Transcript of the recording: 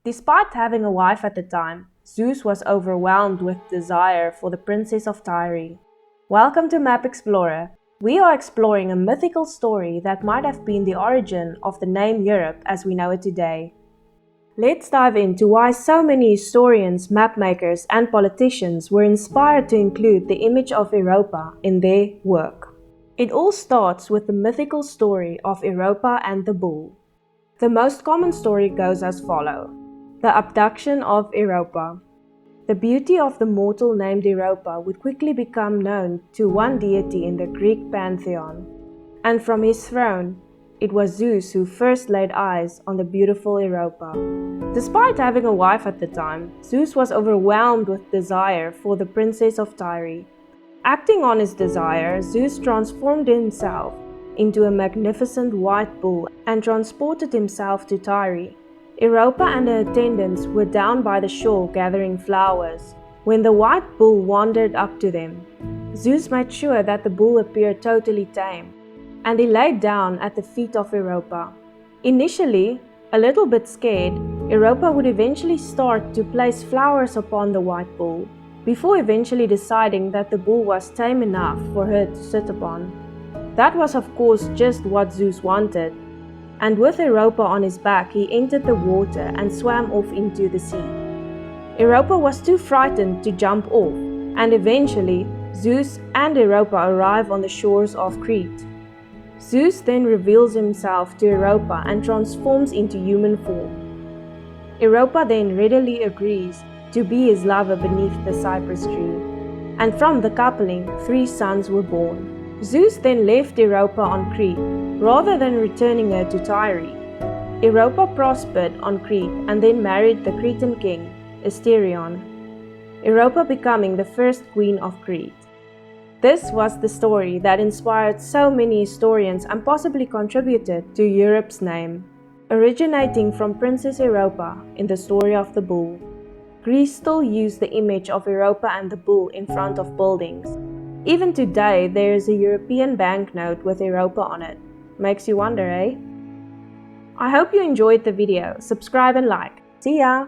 Despite having a wife at the time, Zeus was overwhelmed with desire for the princess of Tyre. Welcome to Map Explorer. We are exploring a mythical story that might have been the origin of the name Europe as we know it today. Let's dive into why so many historians, mapmakers, and politicians were inspired to include the image of Europa in their work. It all starts with the mythical story of Europa and the bull. The most common story goes as follows: the abduction of Europa. The beauty of the mortal named Europa would quickly become known to one deity in the Greek pantheon, and from his throne, it was Zeus who first laid eyes on the beautiful Europa. Despite having a wife at the time, Zeus was overwhelmed with desire for the princess of Tyre. Acting on his desire, Zeus transformed himself into a magnificent white bull and transported himself to Tyre. Europa and her attendants were down by the shore gathering flowers when the white bull wandered up to them. Zeus made sure that the bull appeared totally tame, and he laid down at the feet of Europa. Initially, a little bit scared, Europa would eventually start to place flowers upon the white bull, before eventually deciding that the bull was tame enough for her to sit upon. That was of course just what Zeus wanted, and with Europa on his back he entered the water and swam off into the sea. Europa was too frightened to jump off, and eventually Zeus and Europa arrive on the shores of Crete. Zeus then reveals himself to Europa and transforms into human form. Europa then readily agrees to be his lover beneath the cypress tree, and from the coupling 3 sons were born. Zeus then left Europa on Crete, rather than returning her to Tyre. Europa prospered on Crete and then married the Cretan king, Asterion, Europa becoming the first queen of Crete. This was the story that inspired so many historians and possibly contributed to Europe's name. Originating from Princess Europa in the story of the bull, Greece still used the image of Europa and the bull in front of buildings. Even today, there is a European banknote with Europa on it. Makes you wonder, eh? I hope you enjoyed the video. Subscribe and like. See ya!